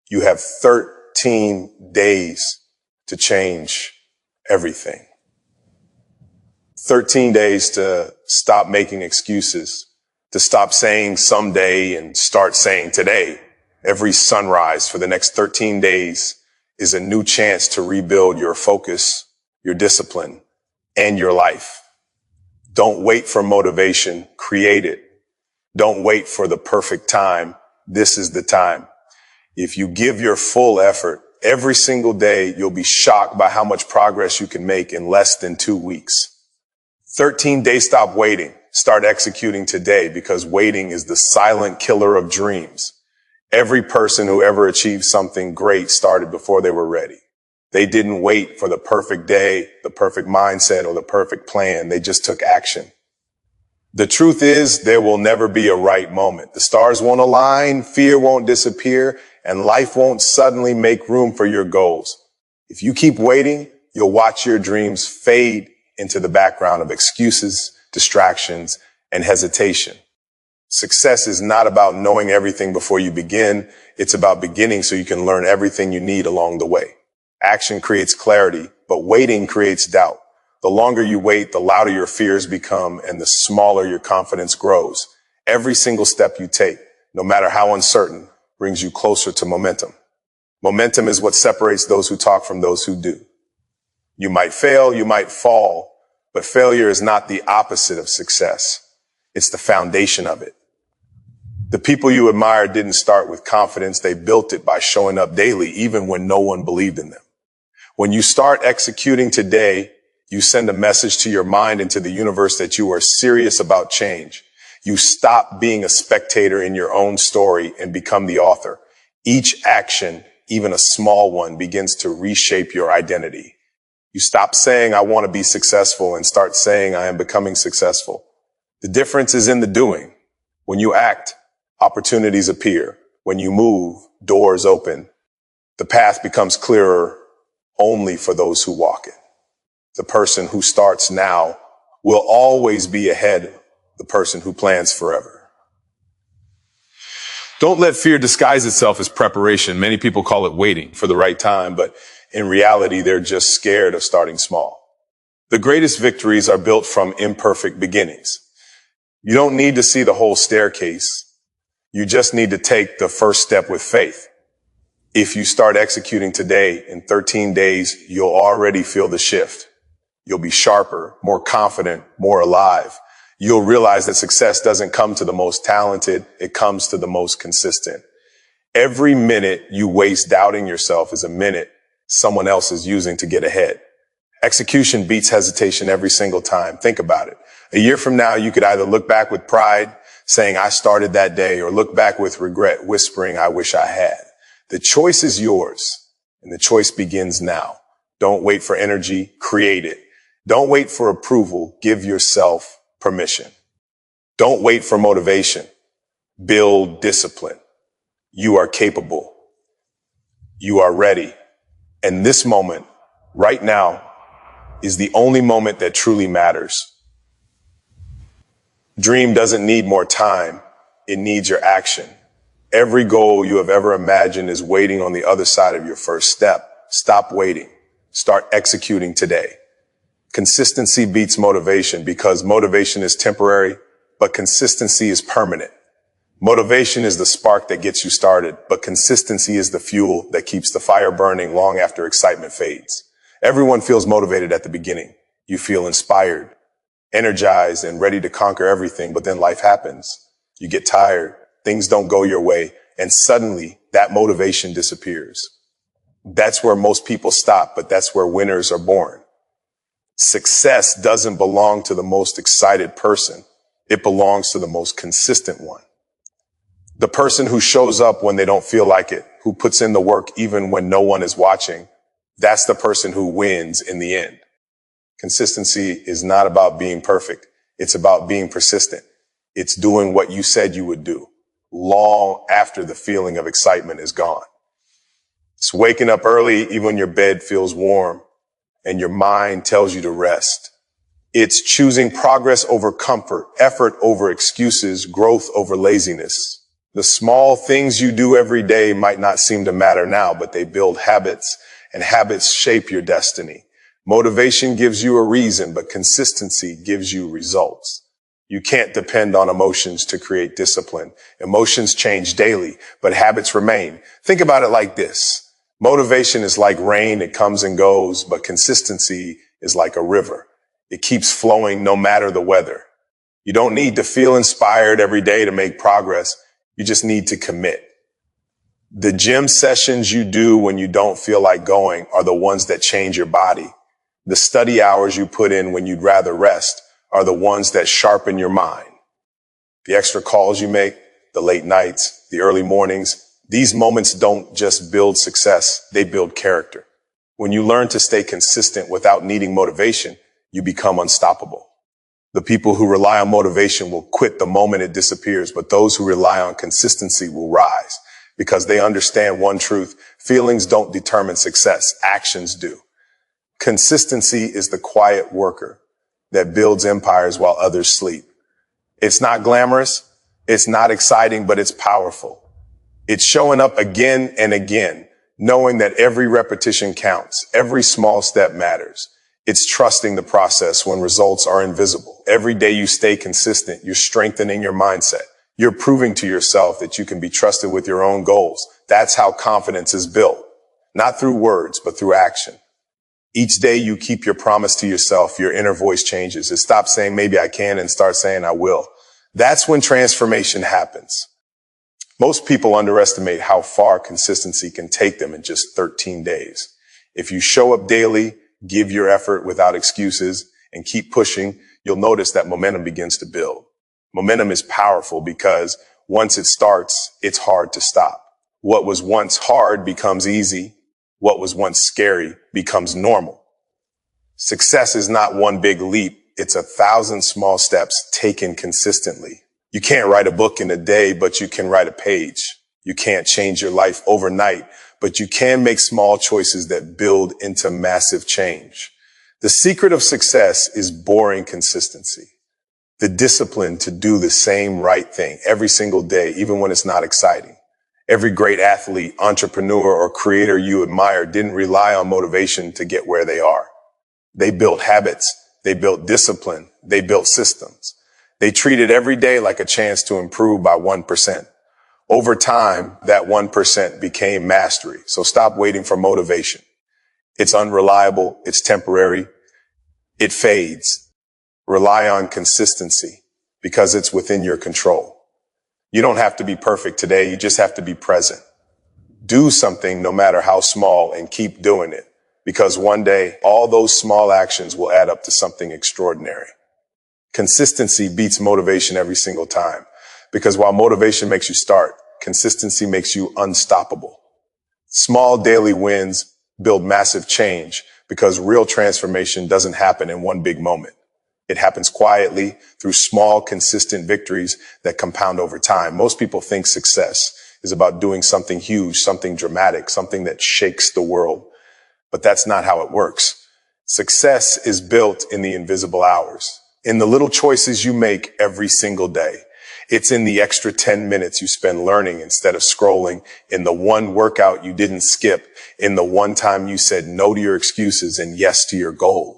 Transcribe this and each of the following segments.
You have 13 days to change everything. 13 days to stop making excuses, to stop saying someday and start saying today. Every sunrise for the next 13 days is a new chance to rebuild your focus, your discipline, and your life. Don't wait for motivation. Create it. Don't wait for the perfect time. This is the time. If you give your full effort every single day, you'll be shocked by how much progress you can make in less than 2 weeks. 13 days, stop waiting. Start executing today, because waiting is the silent killer of dreams. Every person who ever achieved something great started before they were ready. They didn't wait for the perfect day, the perfect mindset, or the perfect plan. They just took action. The truth is, there will never be a right moment. The stars won't align, fear won't disappear, and life won't suddenly make room for your goals. If you keep waiting, you'll watch your dreams fade into the background of excuses, distractions, and hesitation. Success is not about knowing everything before you begin. It's about beginning so you can learn everything you need along the way. Action creates clarity, but waiting creates doubt. The longer you wait, the louder your fears become, and the smaller your confidence grows. Every single step you take, no matter how uncertain, brings you closer to momentum. Momentum is what separates those who talk from those who do. You might fail, you might fall, but failure is not the opposite of success. It's the foundation of it. The people you admire didn't start with confidence. They built it by showing up daily, even when no one believed in them. When you start executing today, you send a message to your mind and to the universe that you are serious about change. You stop being a spectator in your own story and become the author. Each action, even a small one, begins to reshape your identity. You stop saying, I want to be successful, and start saying, I am becoming successful. The difference is in the doing. When you act, opportunities appear. When you move, doors open. The path becomes clearer only for those who walk it. The person who starts now will always be ahead of the person who plans forever. Don't let fear disguise itself as preparation. Many people call it waiting for the right time, but in reality, they're just scared of starting small. The greatest victories are built from imperfect beginnings. You don't need to see the whole staircase. You just need to take the first step with faith. If you start executing today, in 13 days, you'll already feel the shift. You'll be sharper, more confident, more alive. You'll realize that success doesn't come to the most talented. It comes to the most consistent. Every minute you waste doubting yourself is a minute someone else is using to get ahead. Execution beats hesitation every single time. Think about it. A year from now, you could either look back with pride, saying, I started that day, or look back with regret, whispering, I wish I had. The choice is yours, and the choice begins now. Don't wait for energy, create it. Don't wait for approval, give yourself permission. Don't wait for motivation, build discipline. You are capable. You are ready. And this moment, right now, is the only moment that truly matters. Dream doesn't need more time. It needs your action. Every goal you have ever imagined is waiting on the other side of your first step. Stop waiting. Start executing today. Consistency beats motivation, because motivation is temporary, but consistency is permanent. Motivation is the spark that gets you started, but consistency is the fuel that keeps the fire burning long after excitement fades. Everyone feels motivated at the beginning. You feel inspired, energized, and ready to conquer everything, but then life happens. You get tired, things don't go your way, and suddenly that motivation disappears. That's where most people stop, but that's where winners are born. Success doesn't belong to the most excited person. It belongs to the most consistent one. The person who shows up when they don't feel like it, who puts in the work even when no one is watching, that's the person who wins in the end. Consistency is not about being perfect. It's about being persistent. It's doing what you said you would do, long after the feeling of excitement is gone. It's waking up early even when your bed feels warm and your mind tells you to rest. It's choosing progress over comfort, effort over excuses, growth over laziness. The small things you do every day might not seem to matter now, but they build habits, and habits shape your destiny. Motivation gives you a reason, but consistency gives you results. You can't depend on emotions to create discipline. Emotions change daily, but habits remain. Think about it like this. Motivation is like rain. It comes and goes, but consistency is like a river. It keeps flowing no matter the weather. You don't need to feel inspired every day to make progress. You just need to commit. The gym sessions you do when you don't feel like going are the ones that change your body. The study hours you put in when you'd rather rest are the ones that sharpen your mind. The extra calls you make, the late nights, the early mornings, these moments don't just build success, they build character. When you learn to stay consistent without needing motivation, you become unstoppable. The people who rely on motivation will quit the moment it disappears, but those who rely on consistency will rise because they understand one truth: feelings don't determine success, actions do. Consistency is the quiet worker that builds empires while others sleep. It's not glamorous, it's not exciting, but it's powerful. It's showing up again and again, knowing that every repetition counts, every small step matters. It's trusting the process when results are invisible. Every day you stay consistent, you're strengthening your mindset. You're proving to yourself that you can be trusted with your own goals. That's how confidence is built, not through words, but through action. Each day you keep your promise to yourself, your inner voice changes. It stops saying, maybe I can, and starts saying, I will. That's when transformation happens. Most people underestimate how far consistency can take them in just 13 days. If you show up daily, give your effort without excuses, and keep pushing, you'll notice that momentum begins to build. Momentum is powerful because once it starts, it's hard to stop. What was once hard becomes easy. What was once scary becomes normal. Success is not one big leap. It's 1,000 small steps taken consistently. You can't write a book in a day, but you can write a page. You can't change your life overnight, but you can make small choices that build into massive change. The secret of success is boring consistency. The discipline to do the same right thing every single day, even when it's not exciting. Every great athlete, entrepreneur, or creator you admire didn't rely on motivation to get where they are. They built habits. They built discipline. They built systems. They treated every day like a chance to improve by 1%. Over time, that 1% became mastery. So stop waiting for motivation. It's unreliable. It's temporary. It fades. Rely on consistency because it's within your control. You don't have to be perfect today. You just have to be present. Do something no matter how small and keep doing it, because one day all those small actions will add up to something extraordinary. Consistency beats motivation every single time, because while motivation makes you start, consistency makes you unstoppable. Small daily wins build massive change because real transformation doesn't happen in one big moment. It happens quietly through small, consistent victories that compound over time. Most people think success is about doing something huge, something dramatic, something that shakes the world. But that's not how it works. Success is built in the invisible hours, in the little choices you make every single day. It's in the extra 10 minutes you spend learning instead of scrolling, in the one workout you didn't skip, in the one time you said no to your excuses and yes to your goals.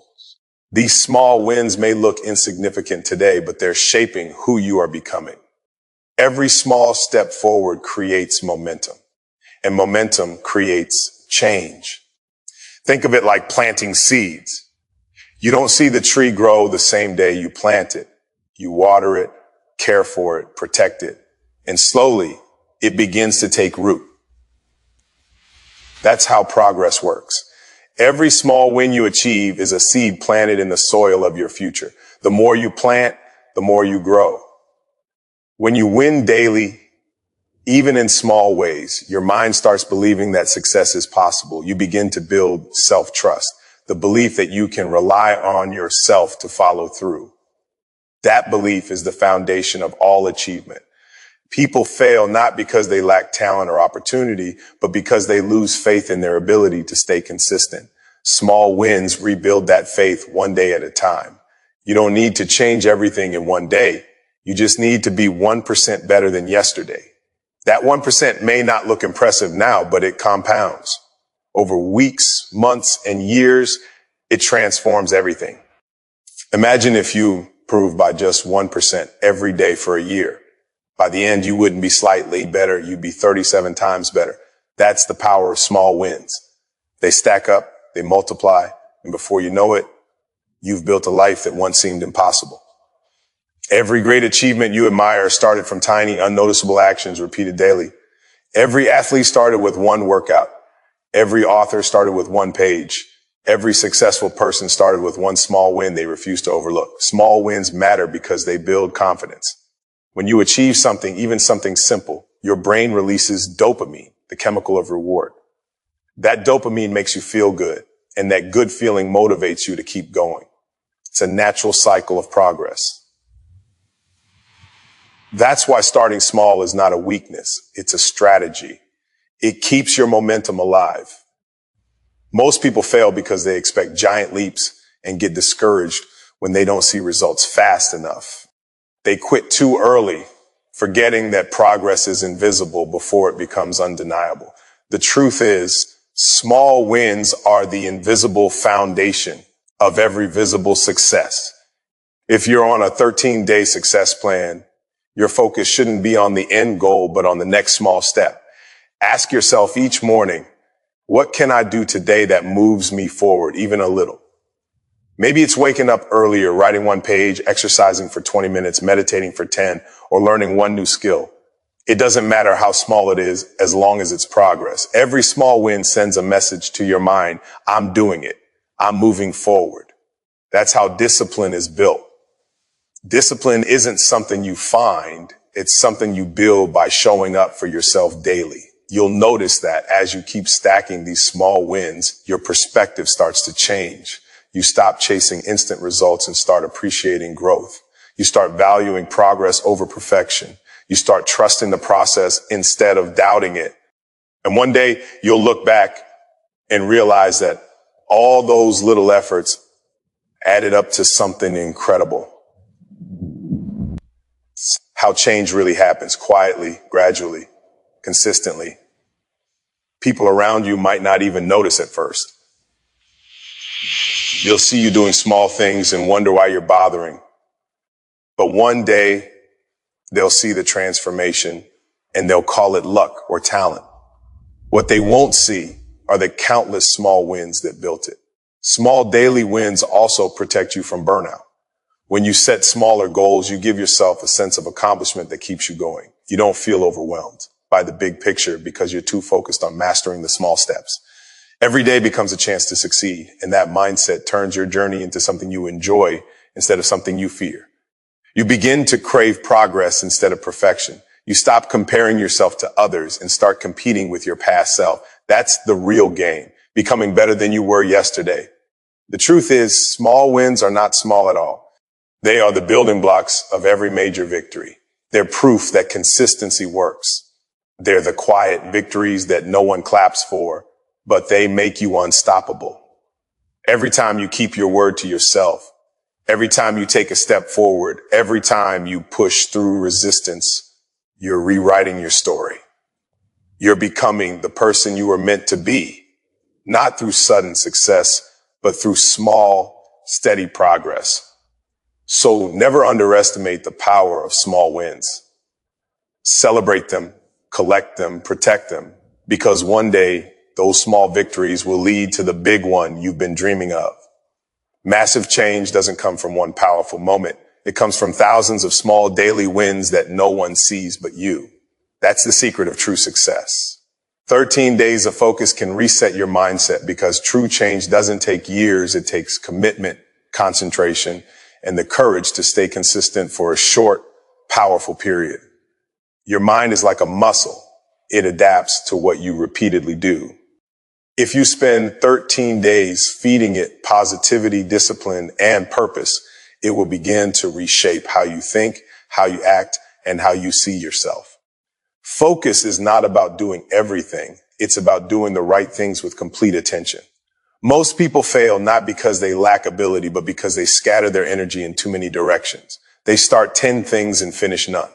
These small wins may look insignificant today, but they're shaping who you are becoming. Every small step forward creates momentum, and momentum creates change. Think of it like planting seeds. You don't see the tree grow the same day you plant it. You water it, care for it, protect it, and slowly it begins to take root. That's how progress works. Every small win you achieve is a seed planted in the soil of your future. The more you plant, the more you grow. When you win daily, even in small ways, your mind starts believing that success is possible. You begin to build self-trust, the belief that you can rely on yourself to follow through. That belief is the foundation of all achievement. People fail not because they lack talent or opportunity, but because they lose faith in their ability to stay consistent. Small wins rebuild that faith one day at a time. You don't need to change everything in one day. You just need to be 1% better than yesterday. That 1% may not look impressive now, but it compounds. Over weeks, months, and years, it transforms everything. Imagine if you improved by just 1% every day for a year. By the end, you wouldn't be slightly better, you'd be 37 times better. That's the power of small wins. They stack up, they multiply, and before you know it, you've built a life that once seemed impossible. Every great achievement you admire started from tiny, unnoticeable actions repeated daily. Every athlete started with one workout. Every author started with one page. Every successful person started with one small win they refused to overlook. Small wins matter because they build confidence. When you achieve something, even something simple, your brain releases dopamine, the chemical of reward. That dopamine makes you feel good, and that good feeling motivates you to keep going. It's a natural cycle of progress. That's why starting small is not a weakness. It's a strategy. It keeps your momentum alive. Most people fail because they expect giant leaps and get discouraged when they don't see results fast enough. They quit too early, forgetting that progress is invisible before it becomes undeniable. The truth is, small wins are the invisible foundation of every visible success. If you're on a 13-day success plan, your focus shouldn't be on the end goal, but on the next small step. Ask yourself each morning, what can I do today that moves me forward, even a little? Maybe it's waking up earlier, writing one page, exercising for 20 minutes, meditating for 10, or learning one new skill. It doesn't matter how small it is, as long as it's progress. Every small win sends a message to your mind. I'm doing it. I'm moving forward. That's how discipline is built. Discipline isn't something you find. It's something you build by showing up for yourself daily. You'll notice that as you keep stacking these small wins, your perspective starts to change. You stop chasing instant results and start appreciating growth. You start valuing progress over perfection. You start trusting the process instead of doubting it. And one day you'll look back and realize that all those little efforts added up to something incredible. How change really happens, quietly, gradually, consistently. People around you might not even notice at first. You'll see you doing small things and wonder why you're bothering. But one day, they'll see the transformation and they'll call it luck or talent. What they won't see are the countless small wins that built it. Small daily wins also protect you from burnout. When you set smaller goals, you give yourself a sense of accomplishment that keeps you going. You don't feel overwhelmed by the big picture because you're too focused on mastering the small steps. Every day becomes a chance to succeed, and that mindset turns your journey into something you enjoy instead of something you fear. You begin to crave progress instead of perfection. You stop comparing yourself to others and start competing with your past self. That's the real game, becoming better than you were yesterday. The truth is, small wins are not small at all. They are the building blocks of every major victory. They're proof that consistency works. They're the quiet victories that no one claps for, but they make you unstoppable. Every time you keep your word to yourself, every time you take a step forward, every time you push through resistance, you're rewriting your story. You're becoming the person you were meant to be, not through sudden success, but through small, steady progress. So never underestimate the power of small wins. Celebrate them, collect them, protect them, because one day those small victories will lead to the big one you've been dreaming of. Massive change doesn't come from one powerful moment. It comes from thousands of small daily wins that no one sees but you. That's the secret of true success. 13 days of focus can reset your mindset because true change doesn't take years. It takes commitment, concentration, and the courage to stay consistent for a short, powerful period. Your mind is like a muscle. It adapts to what you repeatedly do. If you spend 13 days feeding it positivity, discipline, and purpose, it will begin to reshape how you think, how you act, and how you see yourself. Focus is not about doing everything. It's about doing the right things with complete attention. Most people fail not because they lack ability, but because they scatter their energy in too many directions. They start 10 things and finish none.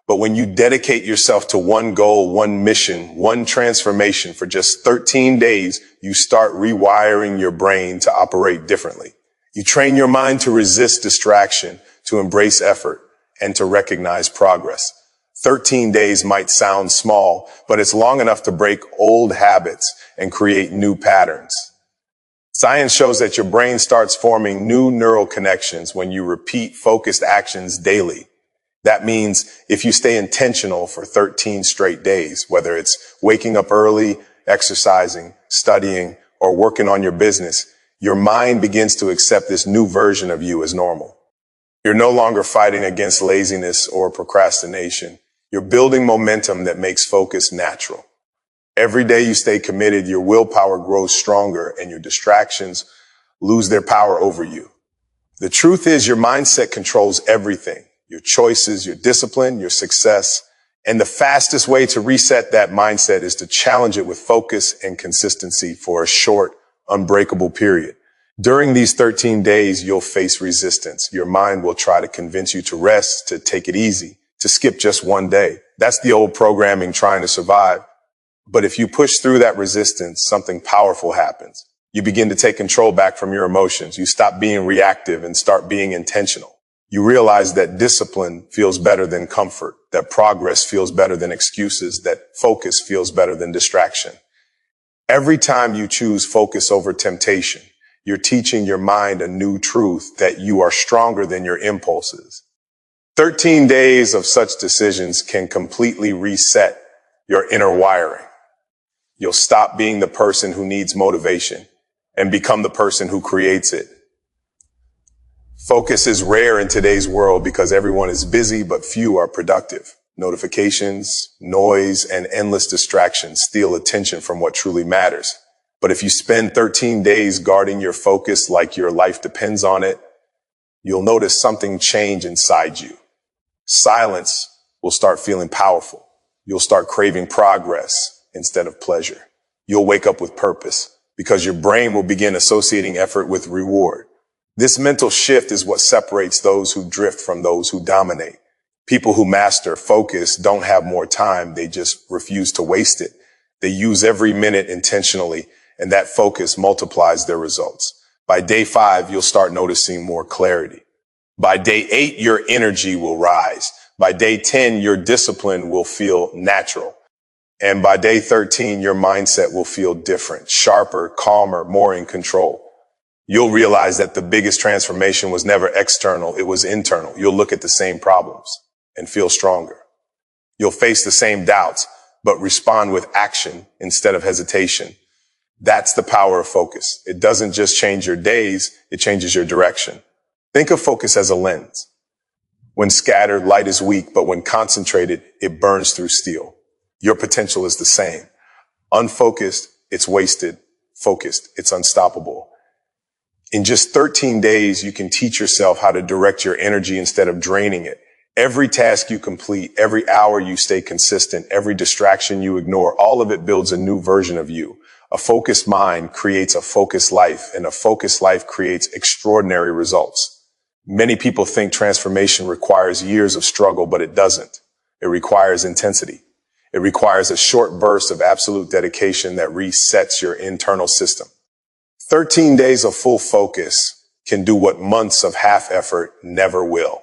But when you dedicate yourself to one goal, one mission, one transformation for just 13 days, you start rewiring your brain to operate differently. You train your mind to resist distraction, to embrace effort, and to recognize progress. 13 days might sound small, but it's long enough to break old habits and create new patterns. Science shows that your brain starts forming new neural connections when you repeat focused actions daily. That means if you stay intentional for 13 straight days, whether it's waking up early, exercising, studying, or working on your business, your mind begins to accept this new version of you as normal. You're no longer fighting against laziness or procrastination. You're building momentum that makes focus natural. Every day you stay committed, your willpower grows stronger and your distractions lose their power over you. The truth is your mindset controls everything. Your choices, your discipline, your success. And the fastest way to reset that mindset is to challenge it with focus and consistency for a short, unbreakable period. During these 13 days, you'll face resistance. Your mind will try to convince you to rest, to take it easy, to skip just one day. That's the old programming trying to survive. But if you push through that resistance, something powerful happens. You begin to take control back from your emotions. You stop being reactive and start being intentional. You realize that discipline feels better than comfort, that progress feels better than excuses, that focus feels better than distraction. Every time you choose focus over temptation, you're teaching your mind a new truth that you are stronger than your impulses. 13 days of such decisions can completely reset your inner wiring. You'll stop being the person who needs motivation and become the person who creates it. Focus is rare in today's world because everyone is busy, but few are productive. Notifications, noise, and endless distractions steal attention from what truly matters. But if you spend 13 days guarding your focus like your life depends on it, you'll notice something change inside you. Silence will start feeling powerful. You'll start craving progress instead of pleasure. You'll wake up with purpose because your brain will begin associating effort with reward. This mental shift is what separates those who drift from those who dominate. People who master focus don't have more time. They just refuse to waste it. They use every minute intentionally, and that focus multiplies their results. By day 5, you'll start noticing more clarity. By day 8, your energy will rise. By day 10, your discipline will feel natural. And by day 13, your mindset will feel different, sharper, calmer, more in control. You'll realize that the biggest transformation was never external, it was internal. You'll look at the same problems and feel stronger. You'll face the same doubts, but respond with action instead of hesitation. That's the power of focus. It doesn't just change your days, it changes your direction. Think of focus as a lens. When scattered, light is weak, but when concentrated, it burns through steel. Your potential is the same. Unfocused, it's wasted. Focused, it's unstoppable. In just 13 days, you can teach yourself how to direct your energy instead of draining it. Every task you complete, every hour you stay consistent, every distraction you ignore, all of it builds a new version of you. A focused mind creates a focused life, and a focused life creates extraordinary results. Many people think transformation requires years of struggle, but it doesn't. It requires intensity. It requires a short burst of absolute dedication that resets your internal system. 13 days of full focus can do what months of half effort never will.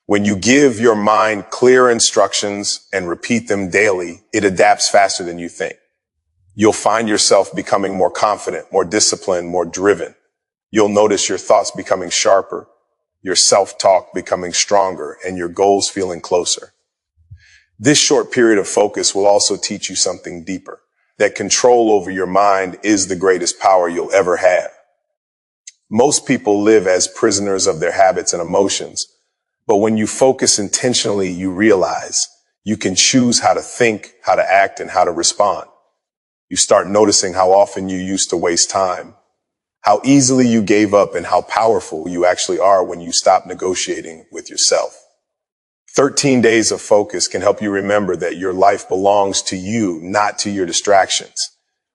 When you give your mind clear instructions and repeat them daily, it adapts faster than you think. You'll find yourself becoming more confident, more disciplined, more driven. You'll notice your thoughts becoming sharper, your self-talk becoming stronger, and your goals feeling closer. This short period of focus will also teach you something deeper. That control over your mind is the greatest power you'll ever have. Most people live as prisoners of their habits and emotions, but when you focus intentionally, you realize you can choose how to think, how to act, and how to respond. You start noticing how often you used to waste time, how easily you gave up, and how powerful you actually are when you stop negotiating with yourself. 13 days of focus can help you remember that your life belongs to you, not to your distractions.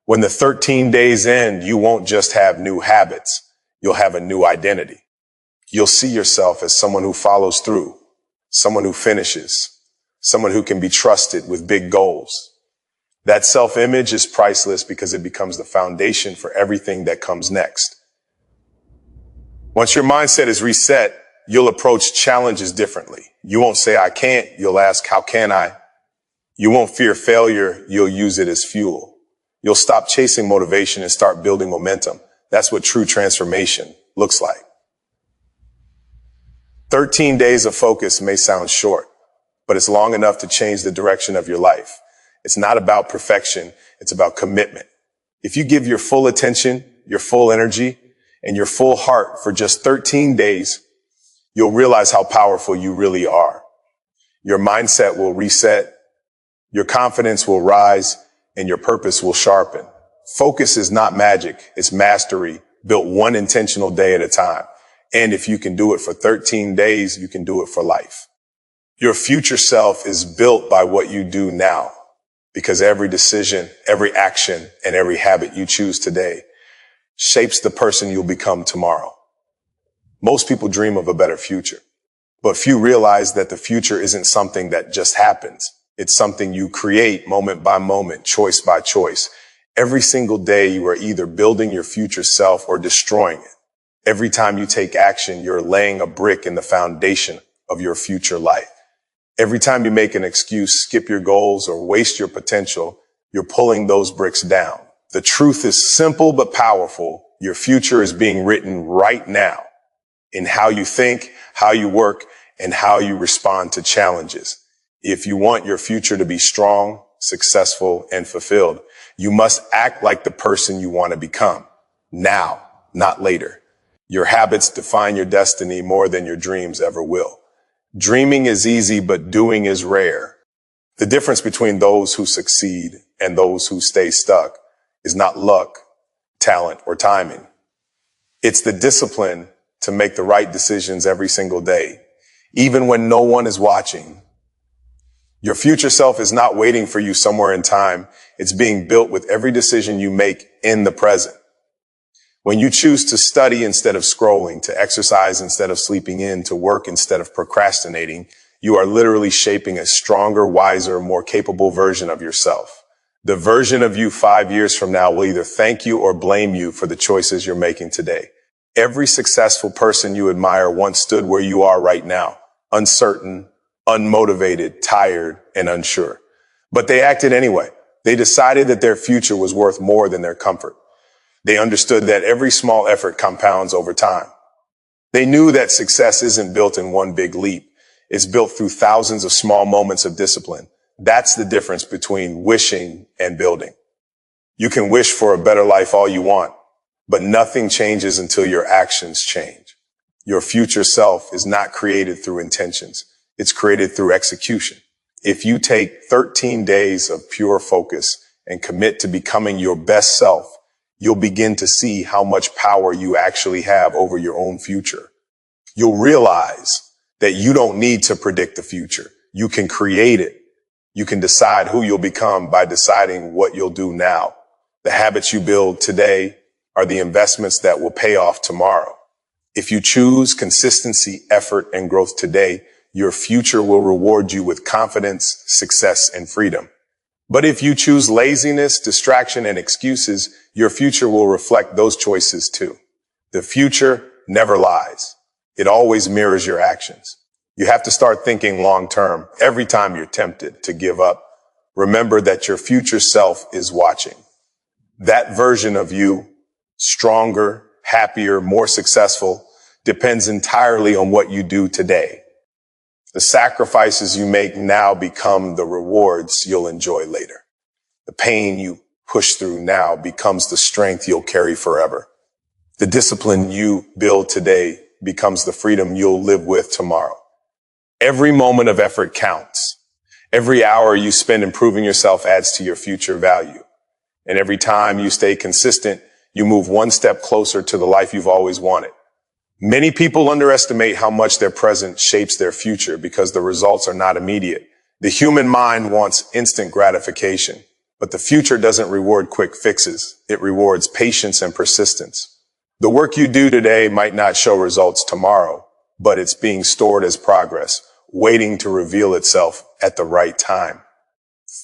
When the 13 days end, you won't just have new habits. You'll have a new identity. You'll see yourself as someone who follows through, someone who finishes, someone who can be trusted with big goals. That self-image is priceless because it becomes the foundation for everything that comes next. Once your mindset is reset, you'll approach challenges differently. You won't say, I can't. You'll ask, how can I? You won't fear failure. You'll use it as fuel. You'll stop chasing motivation and start building momentum. That's what true transformation looks like. 13 days of focus may sound short, but it's long enough to change the direction of your life. It's not about perfection. It's about commitment. If you give your full attention, your full energy, and your full heart for just 13 days, you'll realize how powerful you really are. Your mindset will reset, your confidence will rise, and your purpose will sharpen. Focus is not magic. It's mastery, built one intentional day at a time. And if you can do it for 13 days, you can do it for life. Your future self is built by what you do now, because every decision, every action, and every habit you choose today shapes the person you'll become tomorrow. Most people dream of a better future, but few realize that the future isn't something that just happens. It's something you create moment by moment, choice by choice. Every single day, you are either building your future self or destroying it. Every time you take action, you're laying a brick in the foundation of your future life. Every time you make an excuse, skip your goals, or waste your potential, you're pulling those bricks down. The truth is simple but powerful. Your future is being written right now in how you think, how you work, and how you respond to challenges. If you want your future to be strong, successful, and fulfilled, you must act like the person you want to become. Now, not later. Your habits define your destiny more than your dreams ever will. Dreaming is easy, but doing is rare. The difference between those who succeed and those who stay stuck is not luck, talent, or timing. It's the discipline to make the right decisions every single day, even when no one is watching. Your future self is not waiting for you somewhere in time. It's being built with every decision you make in the present. When you choose to study instead of scrolling, to exercise instead of sleeping in, to work instead of procrastinating, you are literally shaping a stronger, wiser, more capable version of yourself. The version of you 5 years from now will either thank you or blame you for the choices you're making today. Every successful person you admire once stood where you are right now, uncertain, unmotivated, tired, and unsure. But they acted anyway. They decided that their future was worth more than their comfort. They understood that every small effort compounds over time. They knew that success isn't built in one big leap. It's built through thousands of small moments of discipline. That's the difference between wishing and building. You can wish for a better life all you want, but nothing changes until your actions change. Your future self is not created through intentions. It's created through execution. If you take 13 days of pure focus and commit to becoming your best self, you'll begin to see how much power you actually have over your own future. You'll realize that you don't need to predict the future. You can create it. You can decide who you'll become by deciding what you'll do now. The habits you build today are the investments that will pay off tomorrow. If you choose consistency, effort, and growth today, your future will reward you with confidence, success, and freedom. But if you choose laziness, distraction, and excuses, your future will reflect those choices too. The future never lies. It always mirrors your actions. You have to start thinking long term. Every time you're tempted to give up, remember that your future self is watching. That version of you, stronger, happier, more successful, depends entirely on what you do today. The sacrifices you make now become the rewards you'll enjoy later. The pain you push through now becomes the strength you'll carry forever. The discipline you build today becomes the freedom you'll live with tomorrow. Every moment of effort counts. Every hour you spend improving yourself adds to your future value. And every time you stay consistent, you move one step closer to the life you've always wanted. Many people underestimate how much their present shapes their future because the results are not immediate. The human mind wants instant gratification, but the future doesn't reward quick fixes. It rewards patience and persistence. The work you do today might not show results tomorrow, but it's being stored as progress. waiting to reveal itself at the right time.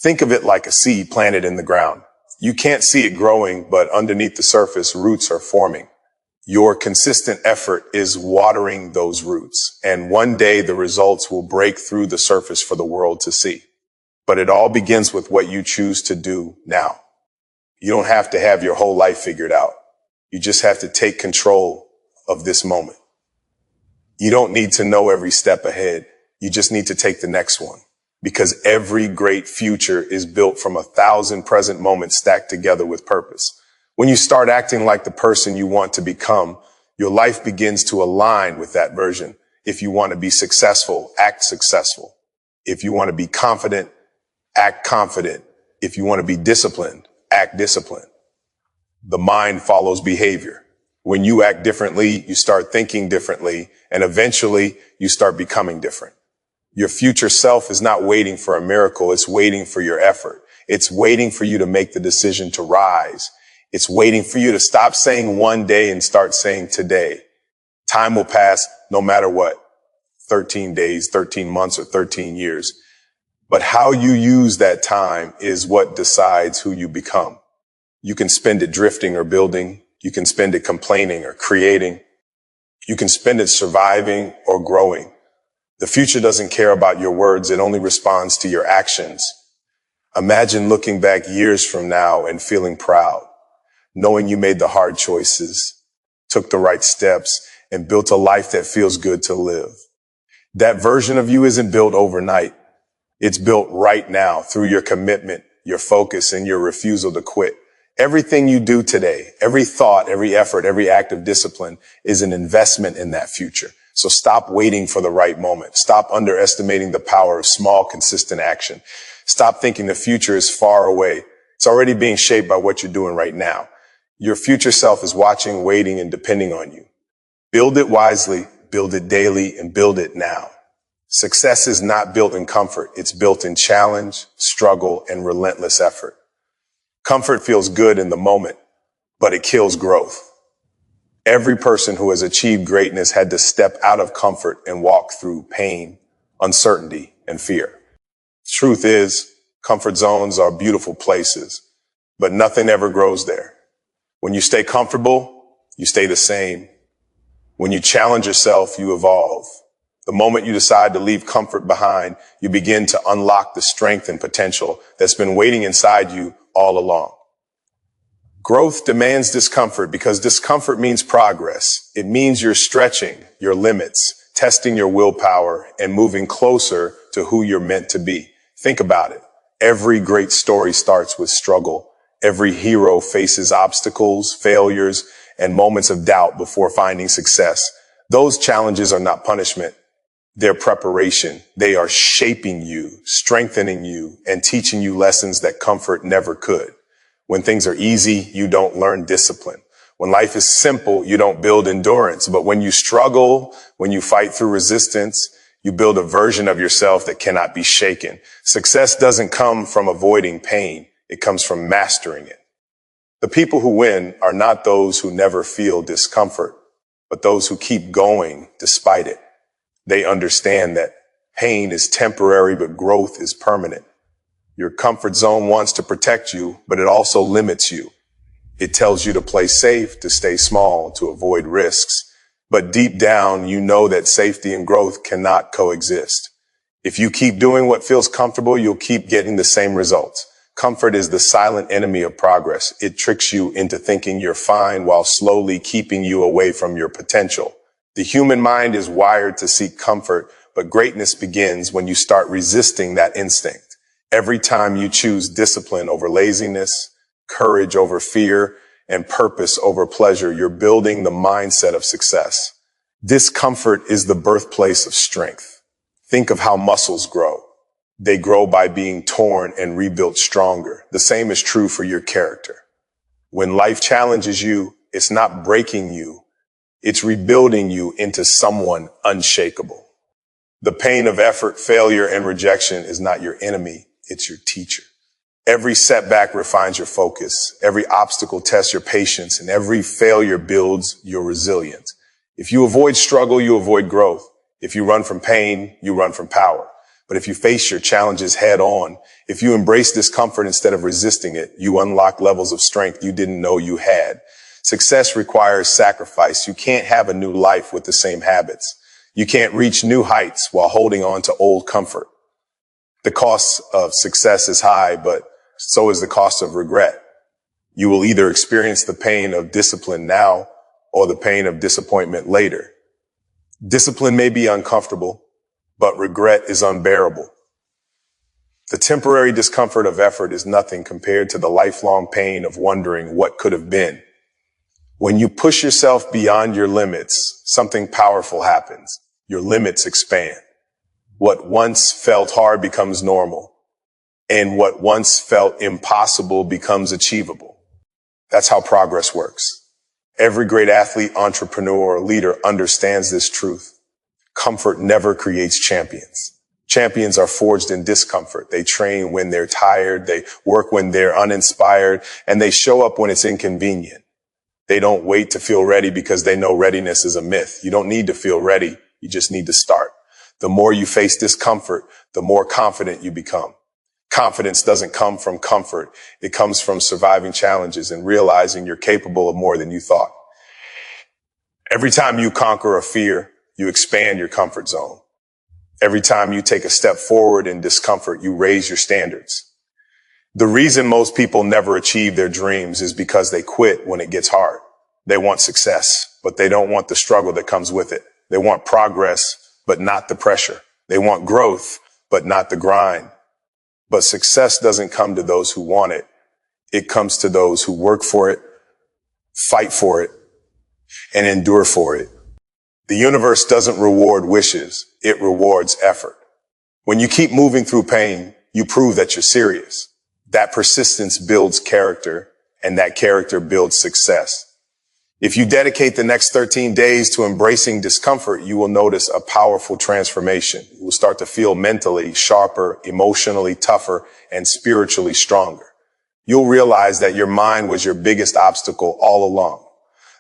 Think of it like a seed planted in the ground. You can't see it growing, but underneath the surface, roots are forming. Your consistent effort is watering those roots, and one day the results will break through the surface for the world to see. But it all begins with what you choose to do now. You don't have to have your whole life figured out. You just have to take control of this moment. You don't need to know every step ahead. You just need to take the next one, because every great future is built from 1,000 present moments stacked together with purpose. When you start acting like the person you want to become, your life begins to align with that version. If you want to be successful, act successful. If you want to be confident, act confident. If you want to be disciplined, act disciplined. The mind follows behavior. When you act differently, you start thinking differently, and eventually you start becoming different. Your future self is not waiting for a miracle. It's waiting for your effort. It's waiting for you to make the decision to rise. It's waiting for you to stop saying one day and start saying today. Time will pass no matter what, 13 days, 13 months, or 13 years. But how you use that time is what decides who you become. You can spend it drifting or building. You can spend it complaining or creating. You can spend it surviving or growing. The future doesn't care about your words. It only responds to your actions. Imagine looking back years from now and feeling proud, knowing you made the hard choices, took the right steps, and built a life that feels good to live. That version of you isn't built overnight. It's built right now through your commitment, your focus, and your refusal to quit. Everything you do today, every thought, every effort, every act of discipline is an investment in that future. So stop waiting for the right moment. Stop underestimating the power of small, consistent action. Stop thinking the future is far away. It's already being shaped by what you're doing right now. Your future self is watching, waiting, and depending on you. Build it wisely, build it daily, and build it now. Success is not built in comfort. It's built in challenge, struggle, and relentless effort. Comfort feels good in the moment, but it kills growth. Every person who has achieved greatness had to step out of comfort and walk through pain, uncertainty, and fear. Truth is, comfort zones are beautiful places, but nothing ever grows there. When you stay comfortable, you stay the same. When you challenge yourself, you evolve. The moment you decide to leave comfort behind, you begin to unlock the strength and potential that's been waiting inside you all along. Growth demands discomfort because discomfort means progress. It means you're stretching your limits, testing your willpower, and moving closer to who you're meant to be. Think about it. Every great story starts with struggle. Every hero faces obstacles, failures, and moments of doubt before finding success. Those challenges are not punishment. They're preparation. They are shaping you, strengthening you, and teaching you lessons that comfort never could. When things are easy, you don't learn discipline. When life is simple, you don't build endurance. But when you struggle, when you fight through resistance, you build a version of yourself that cannot be shaken. Success doesn't come from avoiding pain. It comes from mastering it. The people who win are not those who never feel discomfort, but those who keep going despite it. They understand that pain is temporary, but growth is permanent. Your comfort zone wants to protect you, but it also limits you. It tells you to play safe, to stay small, to avoid risks. But deep down, you know that safety and growth cannot coexist. If you keep doing what feels comfortable, you'll keep getting the same results. Comfort is the silent enemy of progress. It tricks you into thinking you're fine while slowly keeping you away from your potential. The human mind is wired to seek comfort, but greatness begins when you start resisting that instinct. Every time you choose discipline over laziness, courage over fear, and purpose over pleasure, you're building the mindset of success. Discomfort is the birthplace of strength. Think of how muscles grow. They grow by being torn and rebuilt stronger. The same is true for your character. When life challenges you, it's not breaking you. It's rebuilding you into someone unshakable. The pain of effort, failure, and rejection is not your enemy. It's your teacher. Every setback refines your focus. Every obstacle tests your patience, and every failure builds your resilience. If you avoid struggle, you avoid growth. If you run from pain, you run from power. But if you face your challenges head on, if you embrace discomfort instead of resisting it, you unlock levels of strength you didn't know you had. Success requires sacrifice. You can't have a new life with the same habits. You can't reach new heights while holding on to old comfort. The cost of success is high, but so is the cost of regret. You will either experience the pain of discipline now or the pain of disappointment later. Discipline may be uncomfortable, but regret is unbearable. The temporary discomfort of effort is nothing compared to the lifelong pain of wondering what could have been. When you push yourself beyond your limits, something powerful happens. Your limits expand. What once felt hard becomes normal, and what once felt impossible becomes achievable. That's how progress works. Every great athlete, entrepreneur, or leader understands this truth. Comfort never creates champions. Champions are forged in discomfort. They train when they're tired, they work when they're uninspired, and they show up when it's inconvenient. They don't wait to feel ready because they know readiness is a myth. You don't need to feel ready. You just need to start. The more you face discomfort, the more confident you become. Confidence doesn't come from comfort. It comes from surviving challenges and realizing you're capable of more than you thought. Every time you conquer a fear, you expand your comfort zone. Every time you take a step forward in discomfort, you raise your standards. The reason most people never achieve their dreams is because they quit when it gets hard. They want success, but they don't want the struggle that comes with it. They want progress, but not the pressure. They want growth, but not the grind. But success doesn't come to those who want it. It comes to those who work for it, fight for it, and endure for it. The universe doesn't reward wishes. It rewards effort. When you keep moving through pain, you prove that you're serious. That persistence builds character, and that character builds success. If you dedicate the next 13 days to embracing discomfort, you will notice a powerful transformation. You will start to feel mentally sharper, emotionally tougher, and spiritually stronger. You'll realize that your mind was your biggest obstacle all along.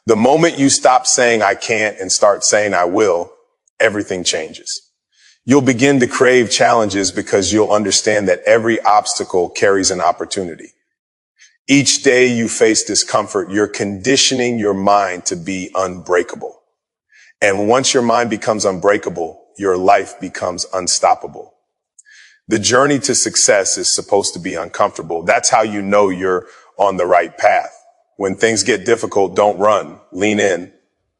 The moment you stop saying I can't and start saying I will, everything changes. You'll begin to crave challenges because you'll understand that every obstacle carries an opportunity. Each day you face discomfort, you're conditioning your mind to be unbreakable. And once your mind becomes unbreakable, your life becomes unstoppable. The journey to success is supposed to be uncomfortable. That's how you know you're on the right path. When things get difficult, don't run, lean in.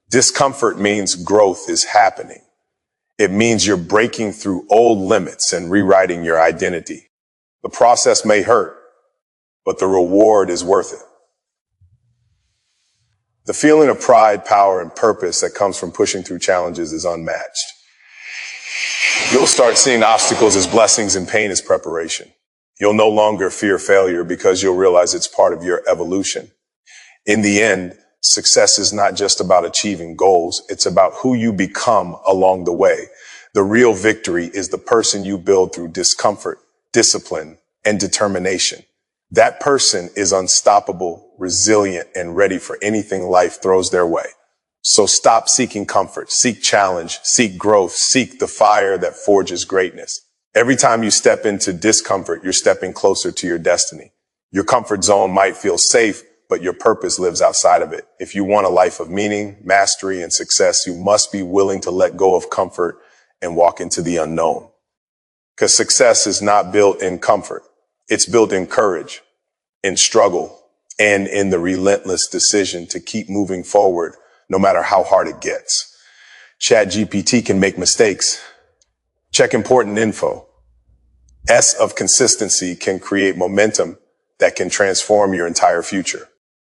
Discomfort means growth is happening. It means you're breaking through old limits and rewriting your identity. The process may hurt, but the reward is worth it. The feeling of pride, power, and purpose that comes from pushing through challenges is unmatched. You'll start seeing obstacles as blessings and pain as preparation. You'll no longer fear failure because you'll realize it's part of your evolution. In the end, success is not just about achieving goals. It's about who you become along the way. The real victory is the person you build through discomfort, discipline, and determination. That person is unstoppable, resilient, and ready for anything life throws their way. So stop seeking comfort, seek challenge, seek growth, seek the fire that forges greatness. Every time you step into discomfort, you're stepping closer to your destiny. Your comfort zone might feel safe, but your purpose lives outside of it. If you want a life of meaning, mastery, and success, you must be willing to let go of comfort and walk into the unknown. Because success is not built in comfort. It's built in courage, in struggle, and in the relentless decision to keep moving forward no matter how hard it gets. ChatGPT can make mistakes. Check important info. S of consistency can create momentum that can transform your entire future.